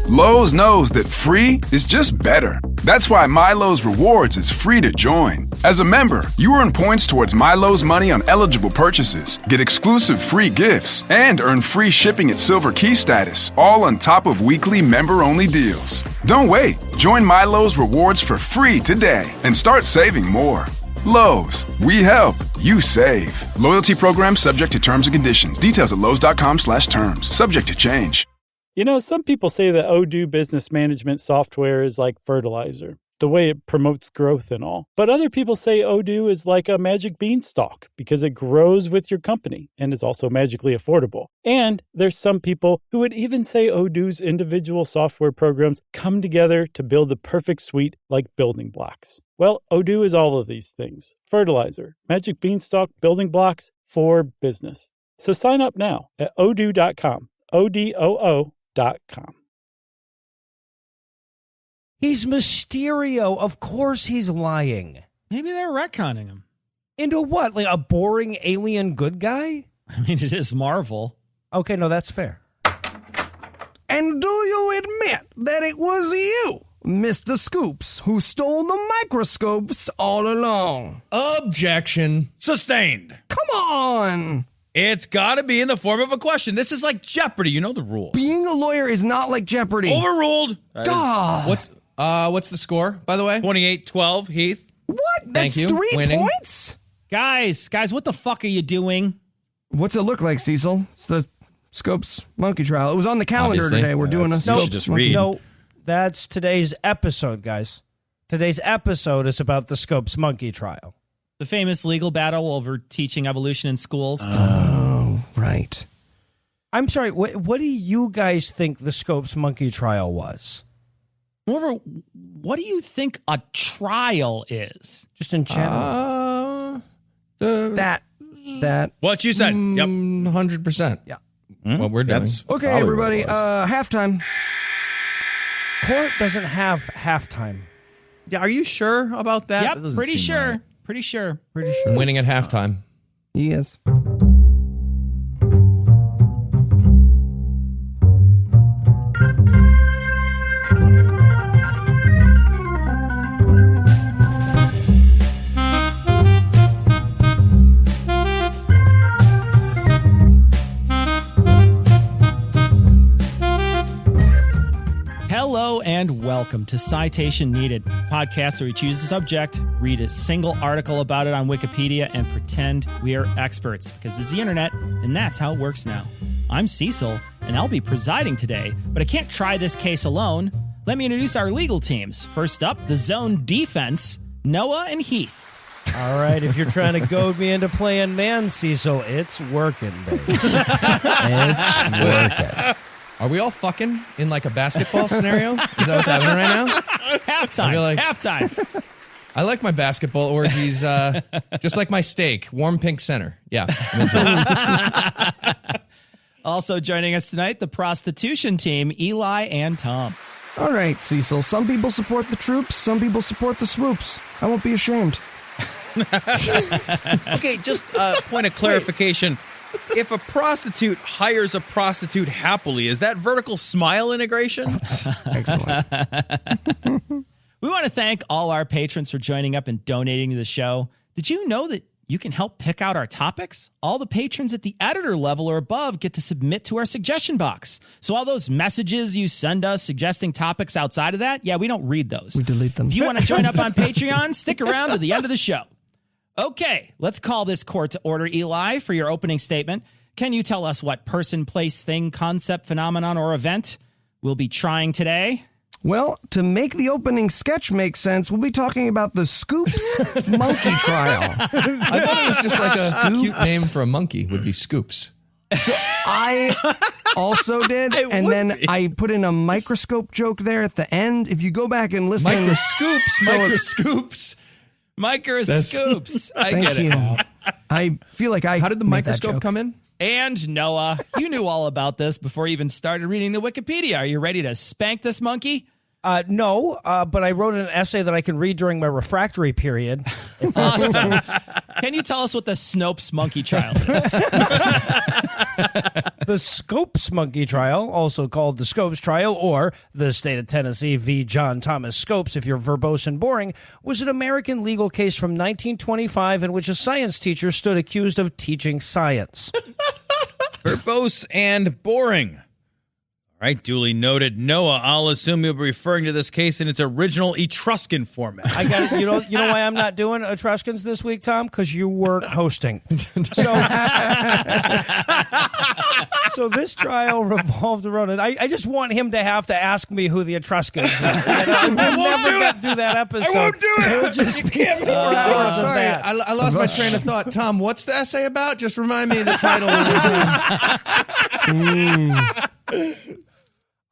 Lowe's knows that free is just better. That's why MyLowe's Rewards is free to join. As a member, you earn points towards MyLowe's money on eligible purchases, get exclusive free gifts, and earn free shipping at Silver Key status, all on top of weekly member-only deals. Don't wait. Join MyLowe's Rewards for free today and start saving more. Lowe's, we help, you save. Loyalty program subject to terms and conditions. Details at lowes.com/terms. Subject to change. You know, some people say that Odoo business management software is like fertilizer, the way it promotes growth and all. But other people say Odoo is like a magic beanstalk because it grows with your company and is also magically affordable. And there's some people who would even say Odoo's individual software programs come together to build the perfect suite like building blocks. Well, Odoo is all of these things. Fertilizer, magic beanstalk, building blocks for business. So sign up now at odoo.com. ODOO.com. He's Mysterio. Of course he's lying. Maybe they're retconning him. Into what? Like a boring alien good guy? I mean, it is Marvel. Okay, no, that's fair. And do you admit that it was you, Mr. Scoops, who stole the microscopes all along? Objection. Sustained. Come on. It's got to be in the form of a question. This is like Jeopardy. You know the rule. Being a lawyer is not like Jeopardy. Overruled. God. What's the score, by the way? 28-12, Heath. What? That's Thank you. 3 Winning. points? Guys, what the fuck are you doing? What's it look like, Cecil? It's the Scopes Monkey Trial. It was on the calendar Obviously. today. We're doing a You Scopes should just Monkey read. No, that's today's episode, guys. Today's episode is about the Scopes Monkey Trial. The famous legal battle over teaching evolution in schools. Oh, right. I'm sorry, what do you guys think the Scopes Monkey Trial was? Moreover, what do you think a trial is? Just in general. That. What you said. Yep. 100%. Yeah. What we're doing. That's Okay, probably everybody. what it was. Halftime. Court doesn't have halftime. Yeah, are you sure about that? That Yep, doesn't pretty seem sure. right. Pretty sure. Winning at halftime. Yes. Hello and welcome to Citation Needed, a podcast where we choose a subject, read a single article about it on Wikipedia, and pretend we are experts, because this is the internet, and that's how it works now. I'm Cecil, and I'll be presiding today, but I can't try this case alone. Let me introduce our legal teams. First up, the zone defense, Noah and Heath. All right, if you're trying to goad me into playing man, Cecil, it's working, baby. It's working. Are we all fucking in like a basketball scenario? Is that what's happening right now? Halftime. Halftime. I like my basketball orgies just like my steak. Warm pink center. Yeah. Also joining us tonight, the prostitution team, Eli and Tom. All right, Cecil. Some people support the troops. Some people support the swoops. I won't be ashamed. Okay, just a point of clarification. If a prostitute hires a prostitute happily, is that vertical smile integration? Excellent. We want to thank all our patrons for joining up and donating to the show. Did you know that you can help pick out our topics? All the patrons at the editor level or above get to submit to our suggestion box. So all those messages you send us suggesting topics outside of that, yeah, we don't read those. We delete them. If you want to join up on Patreon, stick around to the end of the show. Okay, let's call this court to order. Eli, for your opening statement, can you tell us what person, place, thing, concept, phenomenon, or event we'll be trying today? Well, to make the opening sketch make sense, we'll be talking about the Scoops Monkey Trial. I thought it was just like a cute name for a monkey would be Scoops. So I also did, and then I put in a microscope joke there at the end. If you go back and listen, Microscoops. Microscopes. I thank get it you. now. I feel like I How did the made that microscope joke. come in? And Noah, you knew all about this before you even started reading the Wikipedia. Are you ready to spank this monkey? No, but I wrote an essay that I can read during my refractory period. Awesome. Can you tell us what the Snopes monkey trial is? The Scopes monkey trial, also called the Scopes trial, or the state of Tennessee v. John Thomas Scopes, if you're verbose and boring, was an American legal case from 1925 in which a science teacher stood accused of teaching science. Verbose and boring. All right, duly noted. Noah, I'll assume you'll be referring to this case in its original Etruscan format. I got it. You know why I'm not doing Etruscans this week, Tom? Because you weren't hosting. So this trial revolved around it. I just want him to have to ask me who the Etruscans were. We'll never get through that episode. I won't do it. It'll just be 4 hours of Sorry, that. I lost my train of thought. Tom, what's the essay about? Just remind me of the title one more time.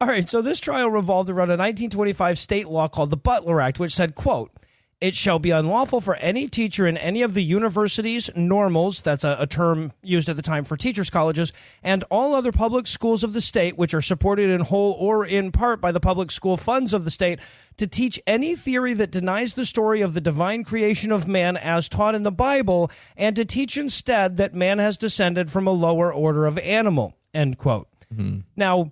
All right, so this trial revolved around a 1925 state law called the Butler Act, which said, quote, "It shall be unlawful for any teacher in any of the universities, normals," that's a term used at the time for teachers' colleges, "and all other public schools of the state, which are supported in whole or in part by the public school funds of the state, to teach any theory that denies the story of the divine creation of man as taught in the Bible, and to teach instead that man has descended from a lower order of animal," end quote. Mm-hmm. Now,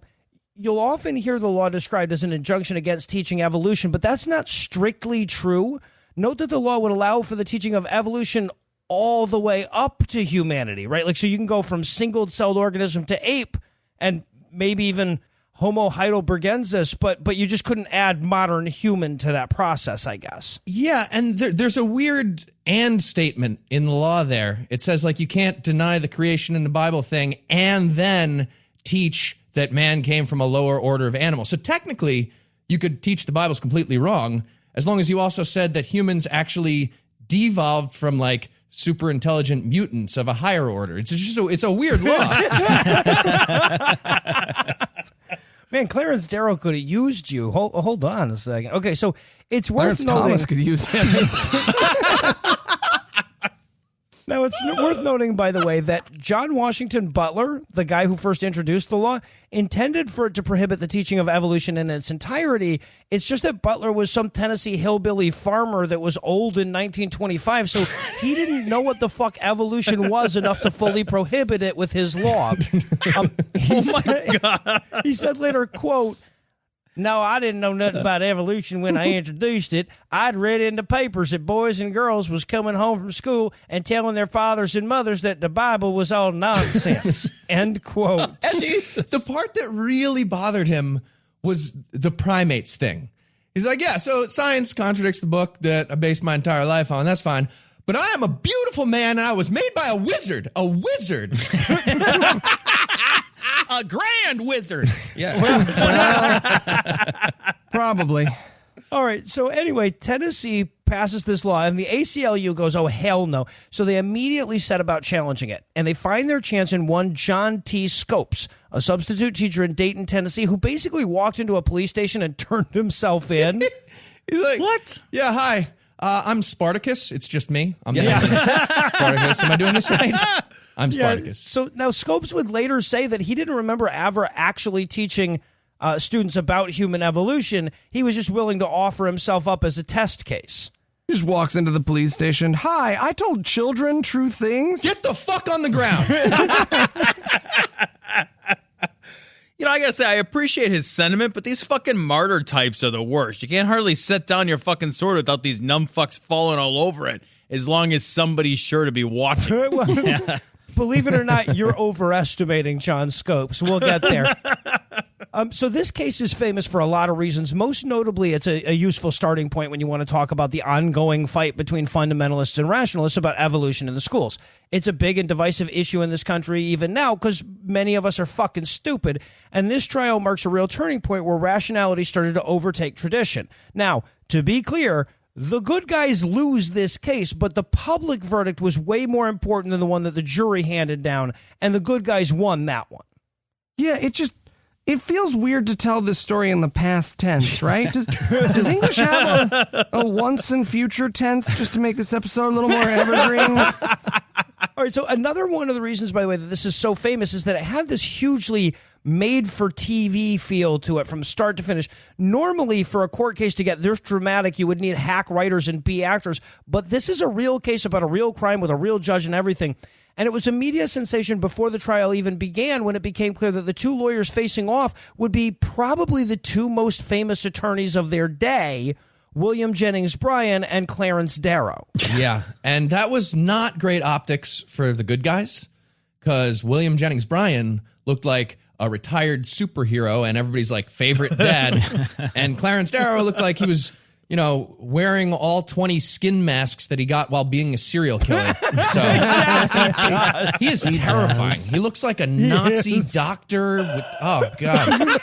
you'll often hear the law described as an injunction against teaching evolution, but that's not strictly true. Note that the law would allow for the teaching of evolution all the way up to humanity, right? Like, so you can go from single-celled organism to ape and maybe even Homo heidelbergensis, but you just couldn't add modern human to that process, I guess. Yeah, and there's a weird "and" statement in the law there. It says, like, you can't deny the creation in the Bible thing and then teach that man came from a lower order of animals. So technically, you could teach the Bible's completely wrong, as long as you also said that humans actually devolved from, like, super intelligent mutants of a higher order. It's a weird law. Man, Clarence Darrow could have used you. Hold on a second. Okay, so it's worth Clarence noting. Thomas could use him. Now, it's worth noting, by the way, that John Washington Butler, the guy who first introduced the law, intended for it to prohibit the teaching of evolution in its entirety. It's just that Butler was some Tennessee hillbilly farmer that was old in 1925, so he didn't know what the fuck evolution was enough to fully prohibit it with his law. He said later, quote, "No, I didn't know nothing about evolution when I introduced it. I'd read in the papers that boys and girls was coming home from school and telling their fathers and mothers that the Bible was all nonsense." End quote. And the part that really bothered him was the primates thing. He's like, yeah, so science contradicts the book that I based my entire life on. That's fine. But I am a beautiful man, and I was made by a wizard. A wizard. A grand wizard. Yeah. Probably. All right. So anyway, Tennessee passes this law, and the ACLU goes, "Oh, hell no." So they immediately set about challenging it, and they find their chance in one John T. Scopes, a substitute teacher in Dayton, Tennessee, who basically walked into a police station and turned himself in. He's like, What? Yeah, hi. I'm Spartacus. It's just me. I'm Spartacus. Am I doing this right? I'm Spartacus. So now Scopes would later say that he didn't remember ever actually teaching students about human evolution. He was just willing to offer himself up as a test case. He just walks into the police station. "Hi, I told children true things." Get the fuck on the ground. You know, I gotta say, I appreciate his sentiment, but these fucking martyr types are the worst. You can't hardly set down your fucking sword without these numbfucks falling all over it, as long as somebody's sure to be watching. Well, believe it or not, you're overestimating John Scopes. We'll get there. So this case is famous for a lot of reasons. Most notably, it's a useful starting point when you want to talk about the ongoing fight between fundamentalists and rationalists about evolution in the schools. It's a big and divisive issue in this country even now because many of us are fucking stupid. And this trial marks a real turning point where rationality started to overtake tradition. Now, to be clear, the good guys lose this case, but the public verdict was way more important than the one that the jury handed down, and the good guys won that one. Yeah, it feels weird to tell this story in the past tense, right? Does English have a once and future tense just to make this episode a little more evergreen? All right, so another one of the reasons, by the way, that this is so famous is that it had this hugely made-for-TV feel to it from start to finish. Normally, for a court case to get this dramatic, you would need hack writers and B actors, but this is a real case about a real crime with a real judge and everything. And it was a media sensation before the trial even began when it became clear that the two lawyers facing off would be probably the two most famous attorneys of their day, William Jennings Bryan and Clarence Darrow. Yeah, and that was not great optics for the good guys, because William Jennings Bryan looked like a retired superhero and everybody's like favorite dad, and Clarence Darrow looked like he was, you know, wearing all 20 skin masks that he got while being a serial killer. So he is terrifying. He looks like a Nazi doctor with, oh God.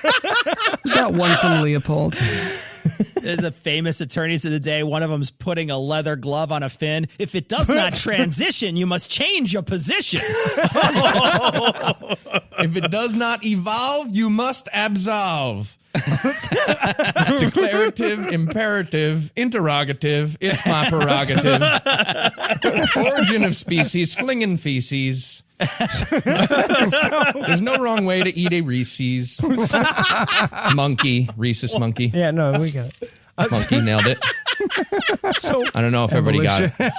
Got one from Leopold. There's the famous attorneys of the day. One of them's putting a leather glove on a fin. If it does not transition, you must change your position. If it does not evolve, you must absolve. Declarative, imperative, interrogative, it's my prerogative. Origin of species, flinging feces. There's no wrong way to eat a Reese's. Monkey, Reese's monkey. Yeah, no, we got it. Monkey nailed it. So I don't know if everybody got it.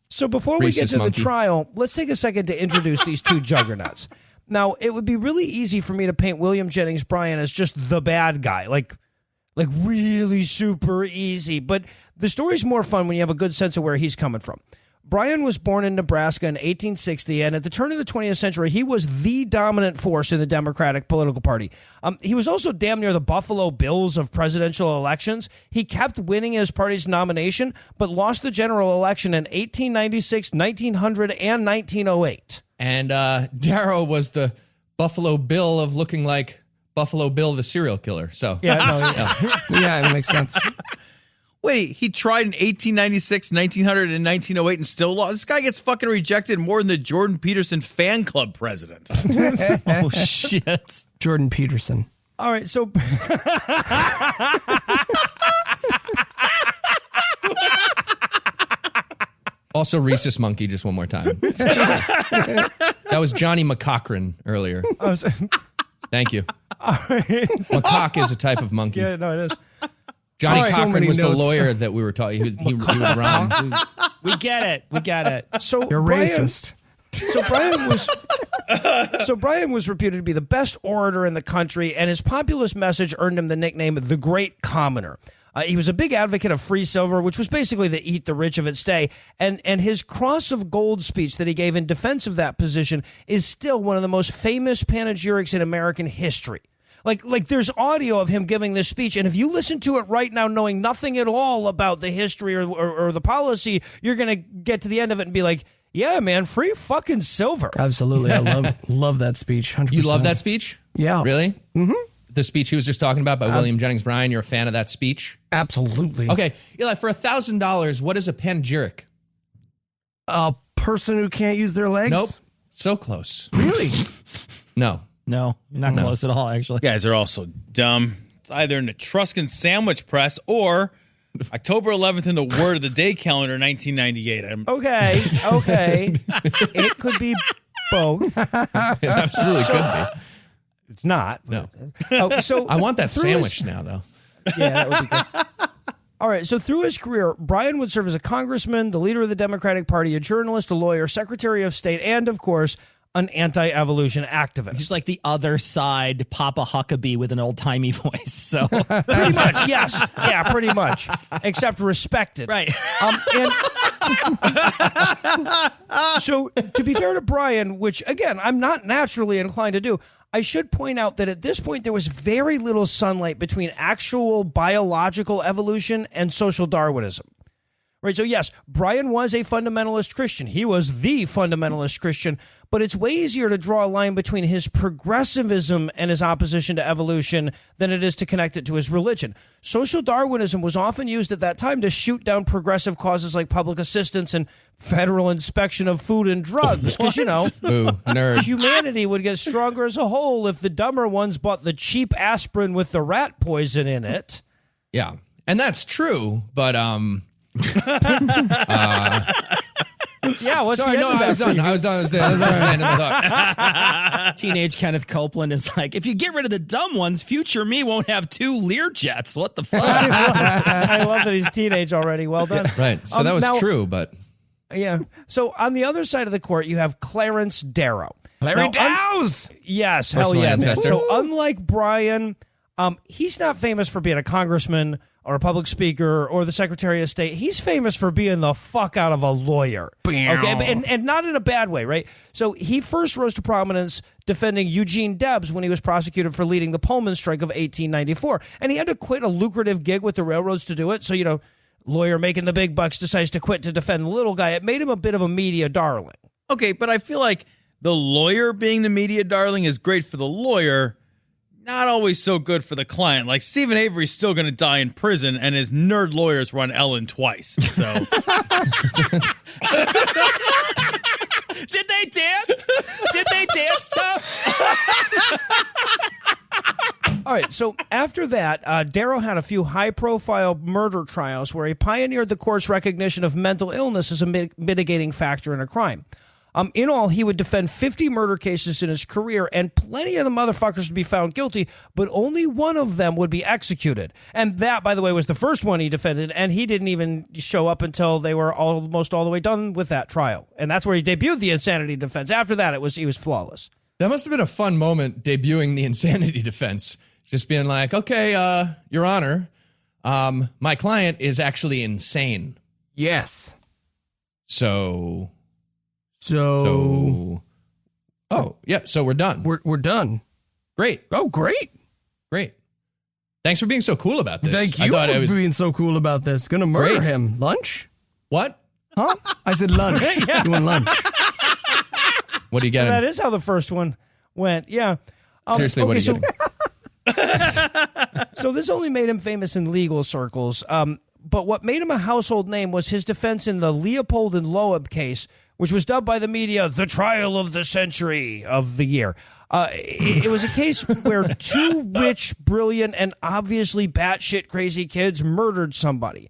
So before we get to the trial, let's take a second to introduce these two juggernauts. Now, it would be really easy for me to paint William Jennings Bryan as just the bad guy, like really super easy. But the story's more fun when you have a good sense of where he's coming from. Bryan was born in Nebraska in 1860, and at the turn of the 20th century, he was the dominant force in the Democratic political party. He was also damn near the Buffalo Bills of presidential elections. He kept winning his party's nomination, but lost the general election in 1896, 1900, and 1908. And Darrow was the Buffalo Bill of looking like Buffalo Bill the serial killer. So Yeah, it makes sense. Wait, he tried in 1896, 1900, and 1908 and still lost? This guy gets fucking rejected more than the Jordan Peterson fan club president. Oh, shit. Jordan Peterson. All right, so... Also, Rhesus Monkey, just one more time. That was Johnny McCochran earlier. Thank you. Macaque is a type of monkey. Yeah, no, it is. Johnny All right, Cochran so was the notes. lawyer that we were talking. He was wrong. We get it. We get it. So You're racist. So Bryan was reputed to be the best orator in the country, and his populist message earned him the nickname the Great Commoner. He was a big advocate of free silver, which was basically the eat the rich of its day. And his Cross of Gold speech that he gave in defense of that position is still one of the most famous panegyrics in American history. Like there's audio of him giving this speech, and if you listen to it right now knowing nothing at all about the history or the policy, you're going to get to the end of it and be like, yeah, man, free fucking silver. Absolutely. I love that speech. 100%. You love that speech? Yeah. Really? Mm-hmm. The speech he was just talking about by William Jennings Bryan, you're a fan of that speech? Absolutely. Okay, Eli, for $1,000, what is a panegyric? A person who can't use their legs? Nope. So close. Really? No. No, you're not close at all, actually. You guys are all so dumb. It's either an Etruscan sandwich press or October 11th in the Word of the Day calendar, 1998. Okay. It could be both. It absolutely could be. It's not. No. So I want that through sandwich now, though. Yeah, that would be good. All right, so through his career, Bryan would serve as a congressman, the leader of the Democratic Party, a journalist, a lawyer, Secretary of State, and, of course, an anti-evolution activist. He's like the other side Papa Huckabee with an old-timey voice. So Pretty much, yes. Yeah, pretty much. Except respected. Right. So, to be fair to Bryan, which, again, I'm not naturally inclined to do, I should point out that at this point there was very little sunlight between actual biological evolution and social Darwinism. Right, so yes, Bryan was a fundamentalist Christian. He was the fundamentalist Christian, but it's way easier to draw a line between his progressivism and his opposition to evolution than it is to connect it to his religion. Social Darwinism was often used at that time to shoot down progressive causes like public assistance and federal inspection of food and drugs, because, you know, Boo, nerd. humanity would get stronger as a whole if the dumber ones bought the cheap aspirin with the rat poison in it. Yeah. And that's true, but Yeah, what's Sorry, the no, end of I was that for done. you? I was done. I was there. That was the end of my thought. Teenage Kenneth Copeland is like, if you get rid of the dumb ones, future me won't have 2 Learjets. What the fuck? I love that he's teenage already. Well done. Right. So that was now- true, but Yeah. So on the other side of the court, you have Clarence Darrow. Larry Now, Dowse. Yes, hell Personal yeah, man. ancestor. So unlike Brian, he's not famous for being a congressman or a public speaker or the Secretary of State. He's famous for being the fuck out of a lawyer. Okay, and not in a bad way, right? So he first rose to prominence defending Eugene Debs when he was prosecuted for leading the Pullman strike of 1894. And he had to quit a lucrative gig with the railroads to do it. So, lawyer making the big bucks decides to quit to defend the little guy. It made him a bit of a media darling. Okay, but I feel like the lawyer being the media darling is great for the lawyer, not always so good for the client. Like Stephen Avery's still going to die in prison, and his nerd lawyers run Ellen twice. So Did they dance? Did they dance, Tom? All right, so after that, Darrow had a few high-profile murder trials where he pioneered the court's recognition of mental illness as a mitigating factor in a crime. In all, he would defend 50 murder cases in his career, and plenty of the motherfuckers would be found guilty, but only one of them would be executed. And that, by the way, was the first one he defended, and he didn't even show up until they were almost all the way done with that trial. And that's where he debuted the insanity defense. After that, he was flawless. that must have been a fun moment debuting the insanity defense. Just being like, okay, Your Honor, my client is actually insane. Yes. So, So oh, yeah, so we're done. we're done. Great. Oh, great. Great. Thanks for being so cool about this. Thank I you thought for it was being so cool about this. Gonna murder Great. him. Lunch? what? Huh? I said lunch. You want lunch? What are you getting? That is how the first one went, yeah. Seriously, what are you getting? So this only made him famous in legal circles. But what made him a household name was his defense in the Leopold and Loeb case, which was dubbed by the media the trial of the century of the year. It was a case where 2 rich, brilliant, and obviously batshit crazy kids murdered somebody.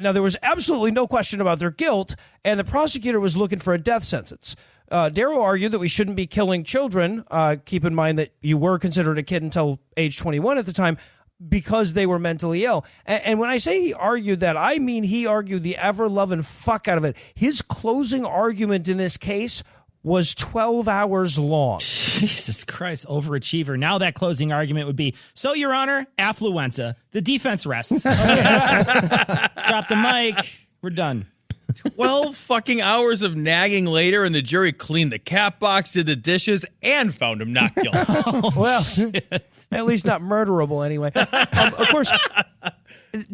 Now, there was absolutely no question about their guilt, and the prosecutor was looking for a death sentence. Darrow argued that we shouldn't be killing children. Keep in mind that you were considered a kid until age 21 at the time, because they were mentally ill. And when I say he argued that, I mean he argued the ever-loving fuck out of it. His closing argument in this case was 12 hours long. Jesus Christ, overachiever. Now that closing argument would be, so, Your Honor, affluenza. The defense rests. Drop the mic. We're done. 12 fucking hours of nagging later, and the jury cleaned the cat box, did the dishes, and found him not guilty. Well, at least not murderable anyway. Of course,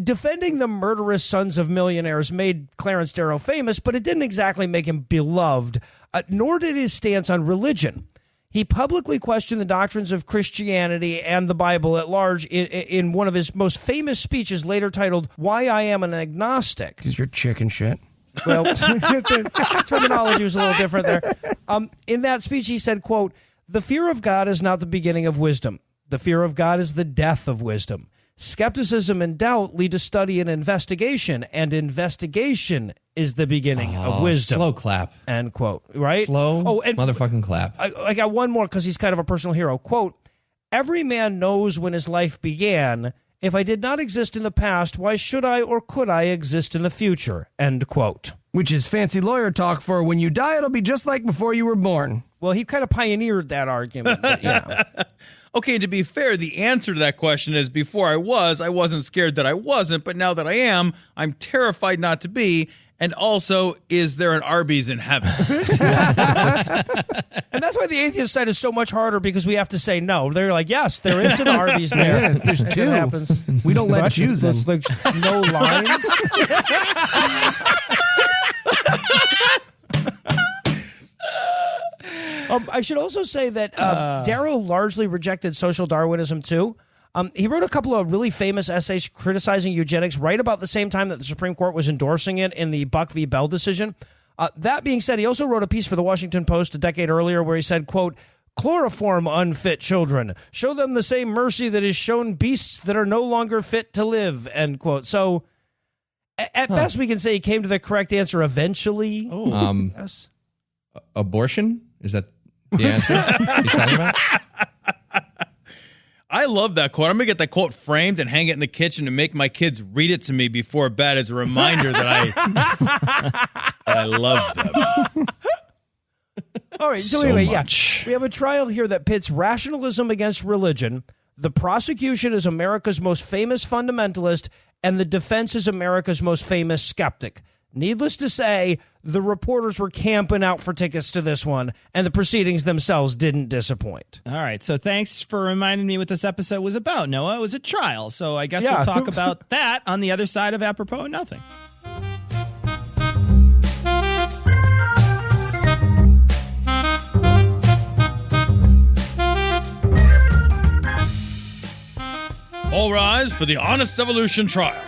defending the murderous sons of millionaires made Clarence Darrow famous, but it didn't exactly make him beloved, nor did his stance on religion. He publicly questioned the doctrines of Christianity and the Bible at large in one of his most famous speeches, later titled, Why I Am an Agnostic. Because you're chicken shit. Well, the terminology was a little different there. In that speech, he said, quote, "The fear of God is not the beginning of wisdom. The fear of God is the death of wisdom. Skepticism and doubt lead to study and investigation investigation is the beginning of wisdom." Slow clap. End quote. Right? Slow and motherfucking clap. I got one more because he's kind of a personal hero. Quote, "Every man knows when his life began. If I did not exist in the past, why should I or could I exist in the future?" End quote. Which is fancy lawyer talk for when you die, it'll be just like before you were born. Well, he kind of pioneered that argument. But, yeah. Okay, to be fair, the answer to that question is before I wasn't scared that I wasn't, but now that I am, I'm terrified not to be. And also, is there an Arby's in heaven? And that's why the atheist side is so much harder, because we have to say no. They're like, yes, there is an Arby's there. Yeah, there's As it 2. happens. We don't let Jews in. There's like no lines. I should also say that Darrow largely rejected social Darwinism too. He wrote a couple of really famous essays criticizing eugenics right about the same time that the Supreme Court was endorsing it in the Buck v. Bell decision. That being said, he also wrote a piece for the Washington Post a decade earlier where he said, quote, "Chloroform unfit children. Show them the same mercy that is shown beasts that are no longer fit to live," end quote. So At best, we can say he came to the correct answer eventually. Yes. Abortion? Is that the answer he's talking about? I love that quote. I'm going to get that quote framed and hang it in the kitchen and make my kids read it to me before bed as a reminder that I love them. All right, so anyway, we have a trial here that pits rationalism against religion. The prosecution is America's most famous fundamentalist, and the defense is America's most famous skeptic. Needless to say, the reporters were camping out for tickets to this one, and the proceedings themselves didn't disappoint. All right, so thanks for reminding me what this episode was about, Noah. It was a trial, so I guess we'll talk about that on the other side of Apropos Nothing. All rise for the Honest Evolution trial.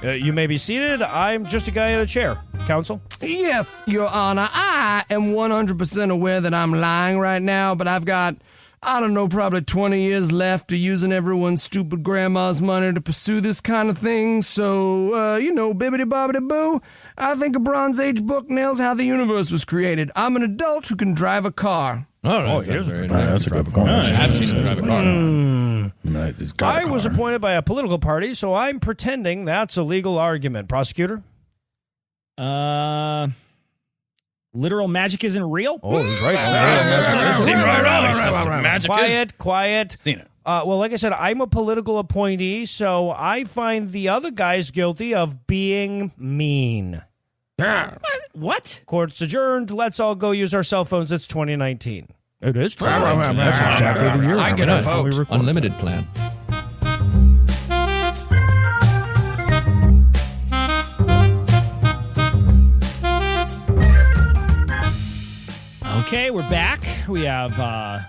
You may be seated. I'm just a guy in a chair. Counsel? Yes, Your Honor. I am 100% aware that I'm lying right now, but I've got, I don't know, probably 20 years left of using everyone's stupid grandma's money to pursue this kind of thing. So, bibbidi-bobbidi-boo, I think a Bronze Age book nails how the universe was created. I'm an adult who can drive a car. That's a good point. I've seen him drive a car. I was appointed by a political party, so I'm pretending that's a legal argument. Prosecutor? Literal magic isn't real? Oh, he's right. Quiet. Seen it. Well, like I said, I'm a political appointee, so I find the other guys guilty of being mean. What? Court's adjourned. Let's all go use our cell phones. It's 2019. It is 2019. That's exactly the year. I get a vote. Unlimited plan. Okay, we're back. We have a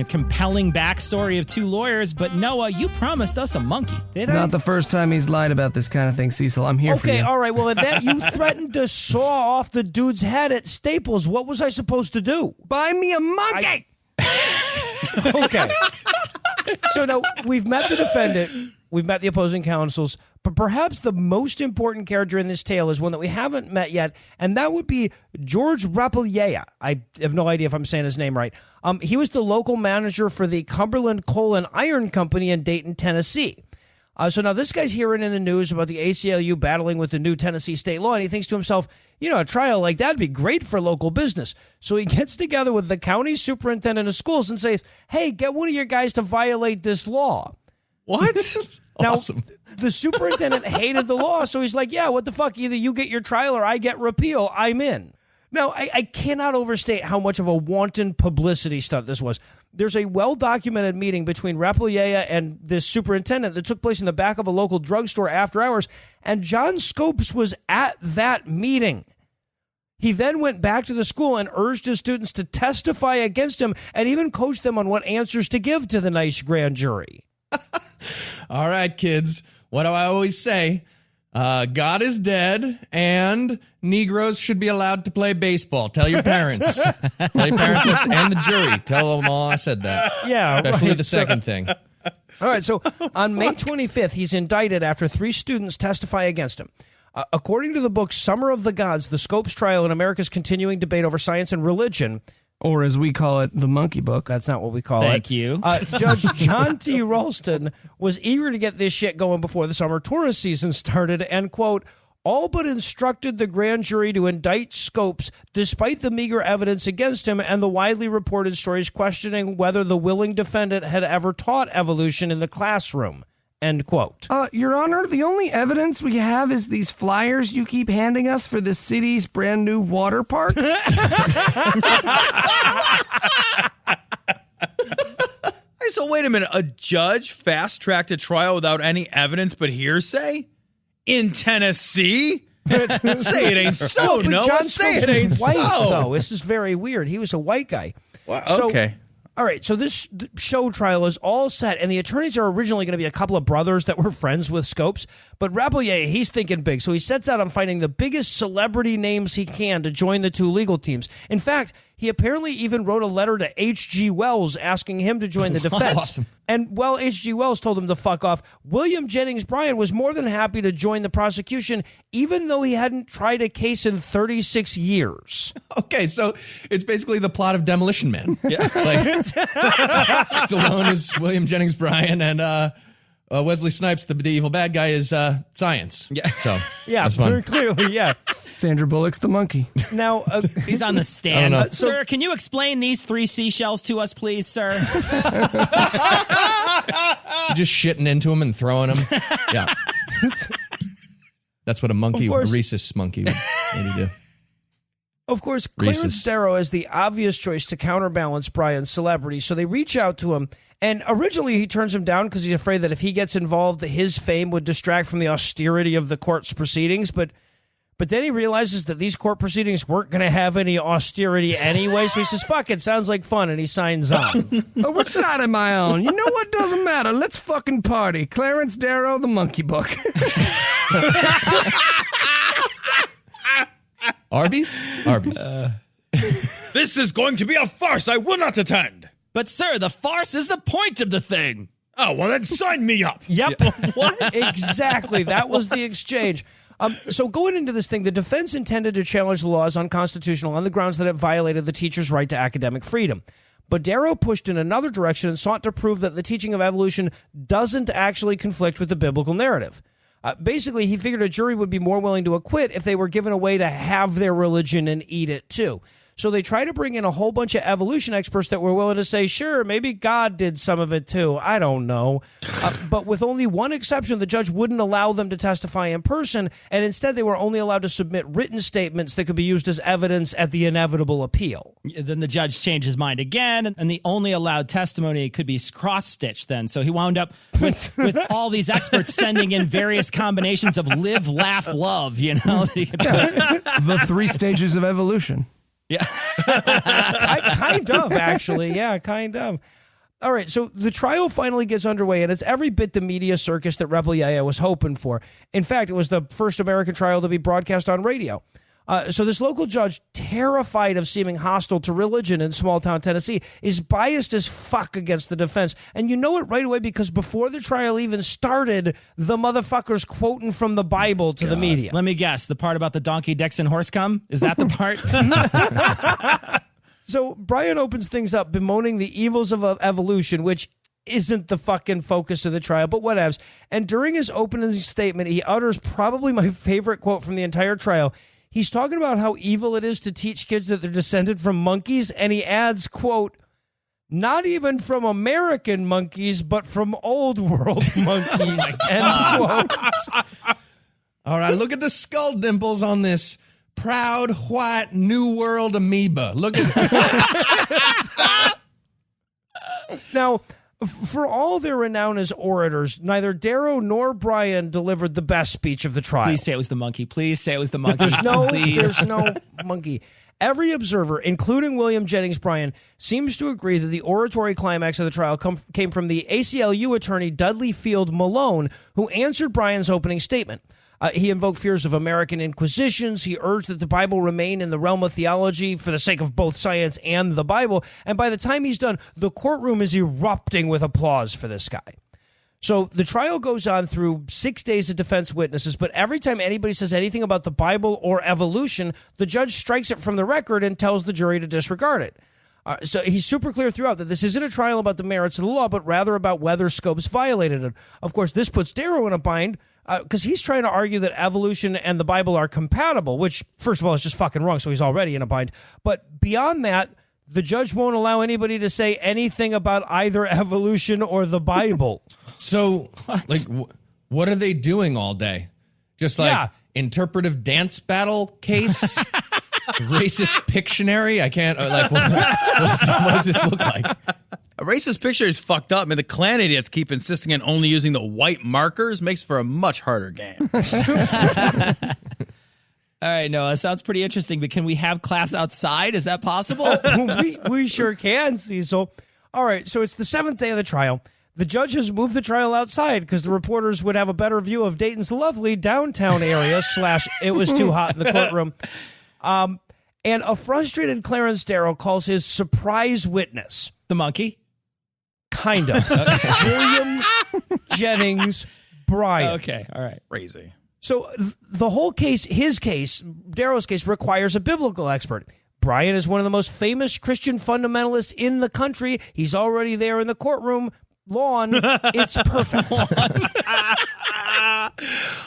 compelling backstory of two lawyers, but Noah, you promised us a monkey. Did I? Not the first time he's lied about this kind of thing, Cecil. I'm here for you. Okay, all right. Well, at that, you threatened to saw off the dude's head at Staples. What was I supposed to do? Buy me a monkey! Okay. So now, we've met the defendant. We've met the opposing counsels. But perhaps the most important character in this tale is one that we haven't met yet, and that would be George Rappleyea. I have no idea if I'm saying his name right. He was the local manager for the Cumberland Coal and Iron Company in Dayton, Tennessee. So now this guy's hearing in the news about the ACLU battling with the new Tennessee state law, and he thinks to himself, a trial like that would be great for local business. So he gets together with the county superintendent of schools and says, hey, get one of your guys to violate this law. What? Now, Awesome. The superintendent hated the law, so he's like, yeah, what the fuck? Either you get your trial or I get repeal. I'm in. Now, I cannot overstate how much of a wanton publicity stunt this was. There's a well-documented meeting between Rappleyea and this superintendent that took place in the back of a local drugstore after hours, and John Scopes was at that meeting. He then went back to the school and urged his students to testify against him and even coached them on what answers to give to the nice grand jury. All right, kids. What do I always say? God is dead, and Negroes should be allowed to play baseball. Tell your parents. Tell your parents and the jury. Tell them all I said that. Yeah, especially right. the second thing. All right, so on May 25th, he's indicted after 3 students testify against him. According to the book Summer of the Gods, the Scopes trial and America's continuing debate over science and religion, Or as we call it, the monkey book. that's not what we call Thank it. you. Judge John T. Ralston was eager to get this shit going before the summer tourist season started and, quote, all but instructed the grand jury to indict Scopes despite the meager evidence against him and the widely reported stories questioning whether the willing defendant had ever taught evolution in the classroom, end quote. Your Honor, the only evidence we have is these flyers you keep handing us for the city's brand new water park. So wait a minute. A judge fast-tracked a trial without any evidence but hearsay? In Tennessee? Say it ain't so, But Noah. John Say Scopes it ain't was white, so. though. This is very weird. He was a white guy. Well, So- okay. All right, so this show trial is all set, and the attorneys are originally going to be a couple of brothers that were friends with Scopes, but Rappleyea, he's thinking big, so he sets out on finding the biggest celebrity names he can to join the two legal teams. In fact, He apparently even wrote a letter to H.G. Wells asking him to join the defense. Awesome. And while H.G. Wells told him to fuck off, William Jennings Bryan was more than happy to join the prosecution, even though he hadn't tried a case in 36 years. Okay, so it's basically the plot of Demolition Man. Yeah. Like, Stallone is William Jennings Bryan, and Wesley Snipes, the evil bad guy, is science. Yeah. So Yeah, that's fun. very clearly, yeah. Sandra Bullock's the monkey. Now, He's on the stand. know. Sir, can you explain these 3 seashells to us, please, sir? You're just shitting into him and throwing him. Yeah. That's what a monkey, a course. rhesus monkey would maybe do. of course, Clarence Reese's. Darrow is the obvious choice to counterbalance Bryan's celebrity, so they reach out to him. And originally he turns him down because he's afraid that if he gets involved, his fame would distract from the austerity of the court's proceedings. But then he realizes that these court proceedings weren't going to have any austerity anyway. So he says, fuck it, sounds like fun. And he signs on. Oh, which side am I on? You know what? Doesn't matter. Let's fucking party. Clarence Darrow, the Monkey Book. Arby's? Arby's. This is going to be a farce I will not attend. But, sir, the farce is the point of the thing. Oh, well, then sign me up. Yep. What? Exactly. That was the exchange. So going into this thing, the defense intended to challenge the law as unconstitutional on the grounds that it violated the teacher's right to academic freedom. But Darrow pushed in another direction and sought to prove that the teaching of evolution doesn't actually conflict with the biblical narrative. Basically, he figured a jury would be more willing to acquit if they were given a way to have their religion and eat it too. So they tried to bring in a whole bunch of evolution experts that were willing to say, sure, maybe God did some of it too. I don't know. But with only one exception, the judge wouldn't allow them to testify in person, and instead they were only allowed to submit written statements that could be used as evidence at the inevitable appeal. Then the judge changed his mind again, and the only allowed testimony could be cross-stitched then. So he wound up with all these experts sending in various combinations of live, laugh, love, you know? That he could The 3 stages of evolution. Yeah. Kind of, actually. Yeah, kind of. All right, so the trial finally gets underway, and it's every bit the media circus that Rebel Yaya was hoping for. In fact, it was the first American trial to be broadcast on radio. So this local judge, terrified of seeming hostile to religion in small-town Tennessee, is biased as fuck against the defense. And you know it right away because before the trial even started, the motherfucker's quoting from the Bible to the media. Let me guess. The part about the donkey dicks and horse cum? Is that the part? So Bryan opens things up, bemoaning the evils of evolution, which isn't the fucking focus of the trial, but whatevs. And during his opening statement, he utters probably my favorite quote from the entire trial. He's talking about how evil it is to teach kids that they're descended from monkeys, and he adds, quote, not even from American monkeys, but from old world monkeys, end quote. All right, look at the skull dimples on this proud white New World amoeba. Look at Now, for all their renown as orators, neither Darrow nor Bryan delivered the best speech of the trial. Please say it was the monkey. Please say it was the monkey. There's no monkey. Every observer, including William Jennings Bryan, seems to agree that the oratory climax of the trial came from the ACLU attorney Dudley Field Malone, who answered Bryan's opening statement. He invoked fears of American inquisitions. He urged that the Bible remain in the realm of theology for the sake of both science and the Bible. And by the time he's done, the courtroom is erupting with applause for this guy. So the trial goes on through 6 days of defense witnesses, but every time anybody says anything about the Bible or evolution, the judge strikes it from the record and tells the jury to disregard it. So he's super clear throughout that this isn't a trial about the merits of the law, but rather about whether Scopes violated it. Of course, this puts Darrow in a bind because he's trying to argue that evolution and the Bible are compatible, which, first of all, is just fucking wrong, so he's already in a bind. But beyond that, the judge won't allow anybody to say anything about either evolution or the Bible. So, like, what are they doing all day? Just like interpretive dance battle case? Racist Pictionary? I can't, like, what does this look like? A racist picture is fucked up. I mean, the Klan idiots keep insisting on only using the white markers. Makes for a much harder game. All right, Noah, sounds pretty interesting, but can we have class outside? Is that possible? we sure can, Cecil. All right, so it's the 7th day of the trial. The judge has moved the trial outside because the reporters would have a better view of Dayton's lovely downtown area / it was too hot in the courtroom. And a frustrated Clarence Darrow calls his surprise witness, The monkey? kind of, William Jennings Bryan. Okay, all right. Crazy. So the whole case, his case, Darrow's case, requires a biblical expert. Bryan is one of the most famous Christian fundamentalists in the country. He's already there in the courtroom. Lawn, it's perfect.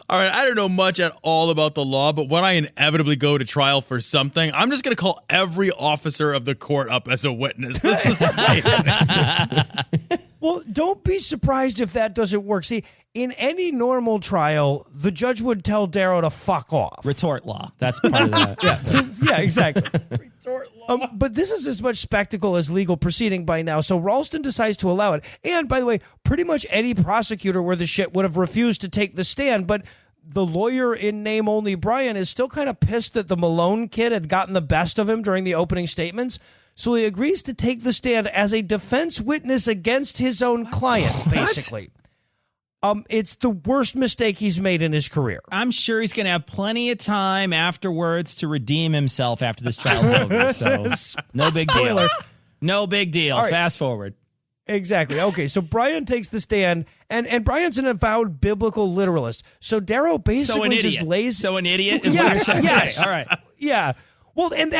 All right, I don't know much at all about the law, but when I inevitably go to trial for something, I'm just going to call every officer of the court up as a witness. This is amazing. Well, don't be surprised if that doesn't work. See, in any normal trial, the judge would tell Darrow to fuck off. Retort law. That's part of that. Yeah, exactly. But this is as much spectacle as legal proceeding by now, so Ralston decides to allow it. And, by the way, pretty much any prosecutor worth a shit would have refused to take the stand, but the lawyer in name only Bryan is still kind of pissed that the Malone kid had gotten the best of him during the opening statements, so he agrees to take the stand as a defense witness against his own client, basically. It's the worst mistake he's made in his career. I'm sure he's going to have plenty of time afterwards to redeem himself after this trial's over. So no big deal. No big deal. Right. Fast forward. Exactly. Okay, so Bryan takes the stand, and Bryan's an avowed biblical literalist. So Darrow basically just lays... So an idiot is what you're saying? Yes. Okay, all right. Yeah. Well, and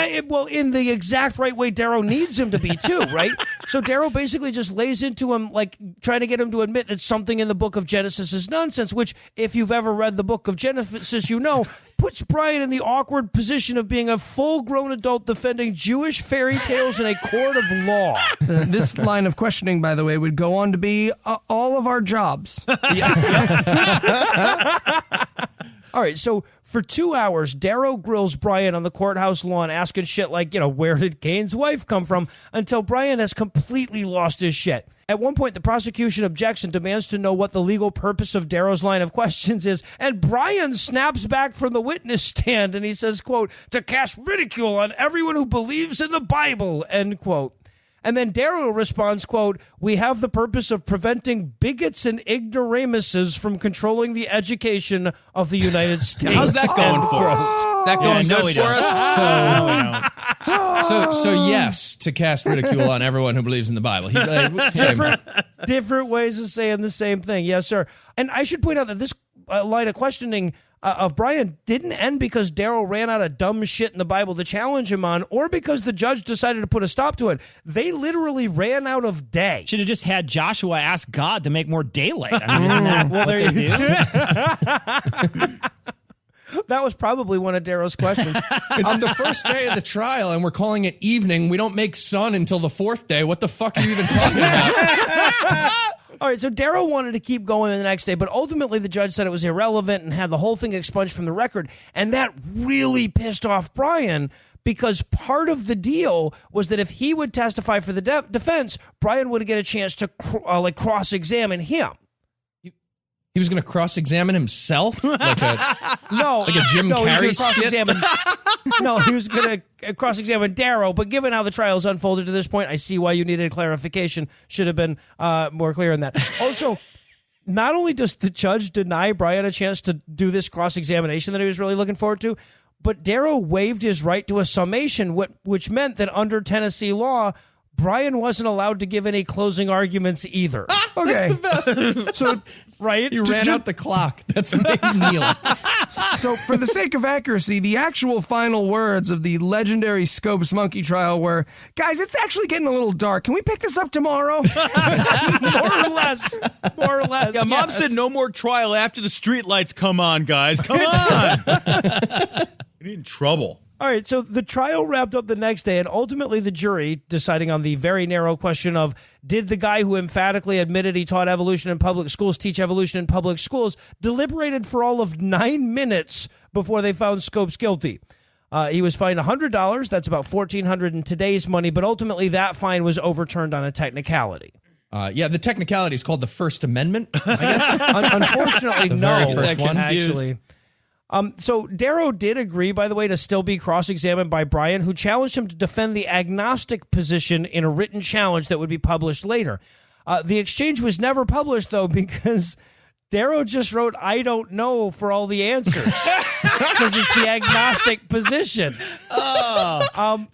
in the exact right way Darrow needs him to be too, right? So Darrow basically just lays into him, like trying to get him to admit that something in the book of Genesis is nonsense, which, if you've ever read the book of Genesis, you know, puts Bryan in the awkward position of being a full-grown adult defending Jewish fairy tales in a court of law. This line of questioning, by the way, would go on to be all of our jobs. All right, so for 2 hours, Darrow grills Bryan on the courthouse lawn, asking shit like, where did Cain's wife come from? Until Bryan has completely lost his shit. At one point, the prosecution objects and demands to know what the legal purpose of Darrow's line of questions is, and Bryan snaps back from the witness stand and he says, quote, to cast ridicule on everyone who believes in the Bible, end quote. And then Darrow responds, quote, we have the purpose of preventing bigots and ignoramuses from controlling the education of the United States. How's that going for us? Is that going good for us? So yes, to cast ridicule on everyone who believes in the Bible. Different ways of saying the same thing. Yes, sir. And I should point out that this line of questioning of Bryan didn't end because Darrow ran out of dumb shit in the Bible to challenge him on, or because the judge decided to put a stop to it. They literally ran out of day. Should have just had Joshua ask God to make more daylight. I mean, isn't that what they do? That was probably one of Darrow's questions. It's the first day of the trial, and we're calling it evening. We don't make sun until the fourth day. What the fuck are you even talking about? All right, so Darrow wanted to keep going the next day, but ultimately the judge said it was irrelevant and had the whole thing expunged from the record, and that really pissed off Bryan because part of the deal was that if he would testify for the defense, Bryan would get a chance to cross-examine him. He was going to cross-examine himself? Like a Jim Carrey skit? No, he was going to cross-examine Darrow, but given how the trial's unfolded to this point, I see why you needed clarification. Should have been more clear in that. Also, not only does the judge deny Bryan a chance to do this cross-examination that he was really looking forward to, but Darrow waived his right to a summation, which meant that under Tennessee law, Bryan wasn't allowed to give any closing arguments either. Okay. That's the best. So, right? You ran out the clock. That's made Neil. So, for the sake of accuracy, the actual final words of the legendary Scopes monkey trial were, guys, it's actually getting a little dark. Can we pick this up tomorrow? More or less. Yeah, Mom said no more trial after the street lights come on, guys. Come on. You're in trouble. All right, so the trial wrapped up the next day, and ultimately the jury, deciding on the very narrow question of did the guy who emphatically admitted he taught evolution in public schools teach evolution in public schools, deliberated for all of 9 minutes before they found Scopes guilty. He was fined $100. That's about $1,400 in today's money, but ultimately that fine was overturned on a technicality. The technicality is called the First Amendment, I guess. Unfortunately, The no. very first one. Actually. So Darrow did agree, by the way, to still be cross-examined by Bryan, who challenged him to defend the agnostic position in a written challenge that would be published later. The exchange was never published, though, because Darrow just wrote, I don't know for all the answers. Because it's the agnostic position.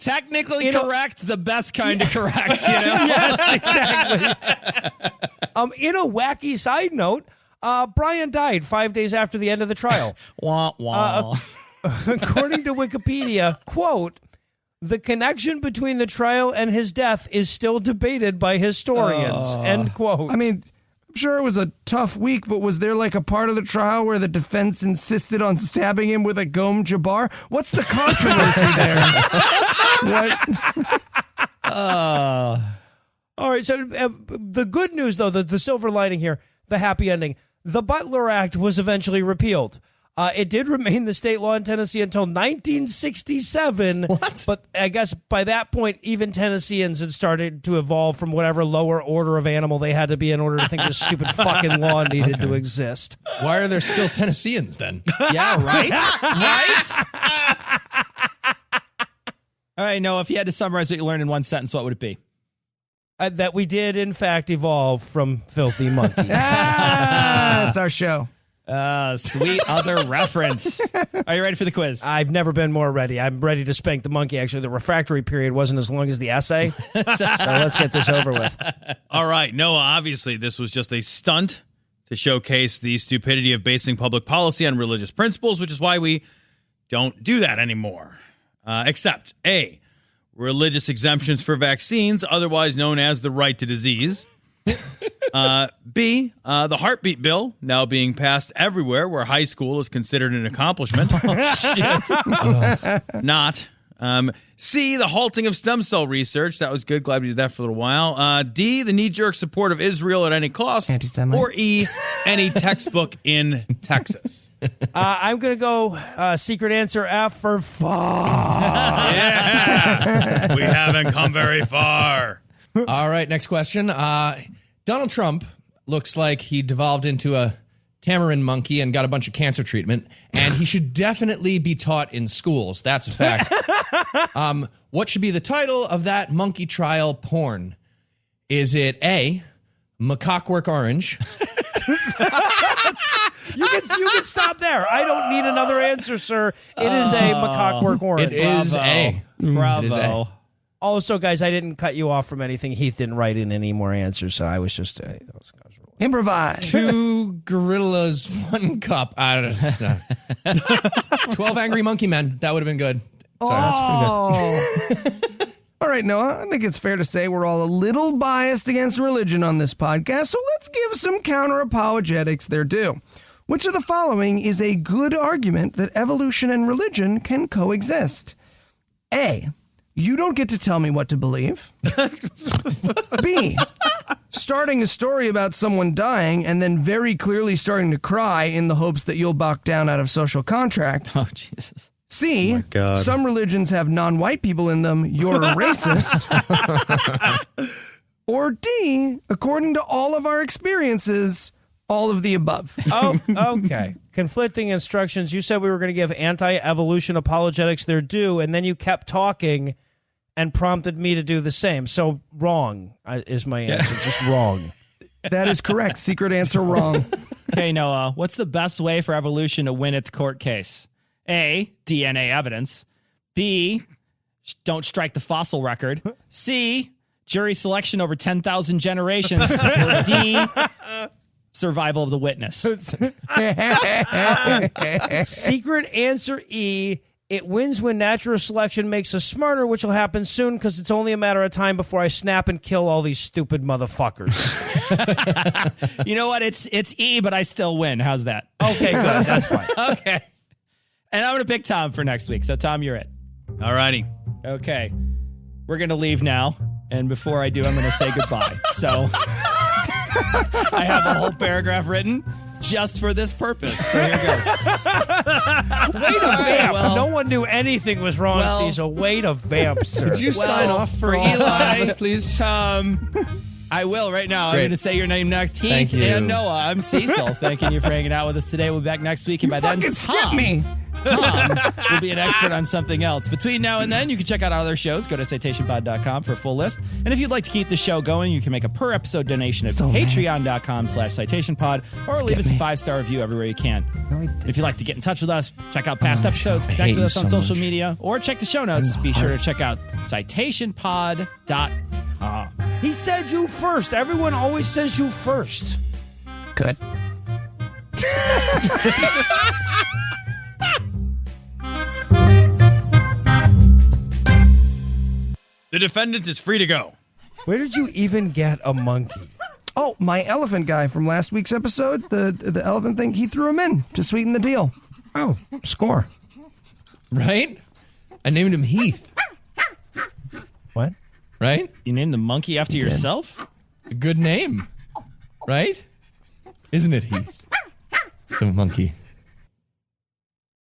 Technically correct, the best kind of correct, you know? Yes, exactly. In a wacky side note, Brian died 5 days after the end of the trial. Wah, wah. According to Wikipedia, quote, the connection between the trial and his death is still debated by historians, end quote. I mean, I'm sure it was a tough week, but was there like a part of the trial where the defense insisted on stabbing him with a Gom Jabbar? What's the controversy there? What? All right, so the good news, though, the silver lining here, the happy ending, the Butler Act was eventually repealed. It did remain the state law in Tennessee until 1967. What? But I guess by that point, even Tennesseans had started to evolve from whatever lower order of animal they had to be in order to think this stupid fucking law needed to exist. Why are there still Tennesseans then? Yeah, right? Right? All right, Noah, if you had to summarize what you learned in one sentence, what would it be? That we did, in fact, evolve from filthy monkeys. That's our show. Sweet other reference. Are you ready for the quiz? I've never been more ready. I'm ready to spank the monkey. Actually, the refractory period wasn't as long as the essay. So let's get this over with. All right, Noah, obviously this was just a stunt to showcase the stupidity of basing public policy on religious principles, which is why we don't do that anymore. Except, A, religious exemptions for vaccines, otherwise known as the right to disease. B, the heartbeat bill, now being passed everywhere where high school is considered an accomplishment. Not. C, the halting of stem cell research. That was good. Glad we did that for a little while. D, the knee-jerk support of Israel at any cost. Anti-Semite. Or E, any textbook in Texas. I'm going to go secret answer F for fuck. Yeah. We haven't come very far. All right, next question. Donald Trump looks like he devolved into a tamarin monkey and got a bunch of cancer treatment, and he should definitely be taught in schools. That's a fact. What should be the title of that monkey trial porn? Is it A, Macaquework Orange? You can stop there. I don't need another answer, sir. It is a Macaquework Orange. It is A. Bravo. It is A. Also, guys, I didn't cut you off from anything. Heath didn't write in any more answers, so I was just... Improvise. 2 gorillas, 1 cup. I don't know. 12 Angry Monkey Men. That would have been good. Sorry. That's pretty good. All right, Noah, I think it's fair to say we're all a little biased against religion on this podcast, so let's give some counter-apologetics their due. Which of the following is a good argument that evolution and religion can coexist? A, you don't get to tell me what to believe. B, starting a story about someone dying and then very clearly starting to cry in the hopes that you'll back down out of social contract. Oh, Jesus. C, some religions have non-white people in them. You're a racist. Or D, according to all of our experiences, all of the above. Oh, okay. Conflicting instructions. You said we were going to give anti-evolution apologetics their due, and then you kept talking and prompted me to do the same. So wrong is my answer. Just wrong. That is correct. Secret answer wrong. Okay, Noah, what's the best way for evolution to win its court case? A, DNA evidence. B, don't strike the fossil record. C, jury selection over 10,000 generations. Or D, survival of the witness. Secret answer E. It wins when natural selection makes us smarter, which will happen soon because it's only a matter of time before I snap and kill all these stupid motherfuckers. You know what? It's E, but I still win. How's that? Okay, good. That's fine. Okay. And I'm going to pick Tom for next week. So, Tom, you're it. All righty. Okay. We're going to leave now. And before I do, I'm going to say goodbye. So, I have a whole paragraph written just for this purpose. So here goes. Way to vamp. well- No one knew anything was wrong, well- Cecil. Way to vamp, sir. Could you sign off for all 5 of us, please? I will right now. Great. I'm going to say your name next. Heath Thank you. and Noah. I'm Cecil. Thanking you for hanging out with us today. We'll be back next week. And by then, Fucking skip me. Tom will be an expert on something else. Between now and then, you can check out our other shows. Go to citationpod.com for a full list. And if you'd like to keep the show going, you can make a per-episode donation at patreon.com/citationpod or leave us a 5-star review everywhere you can. If you'd like to get in touch with us, check out past episodes, connect with us on social media, or check the show notes, be sure to check out citationpod.com. He said you first. Everyone always says you first. Good. The defendant is free to go. Where did you even get a monkey? Oh, my elephant guy from last week's episode, the elephant thing, he threw him in to sweeten the deal. Oh, score. Right? I named him Heath. What? Right? You named the monkey after yourself? A good name. Right? Isn't it, Heath? The monkey.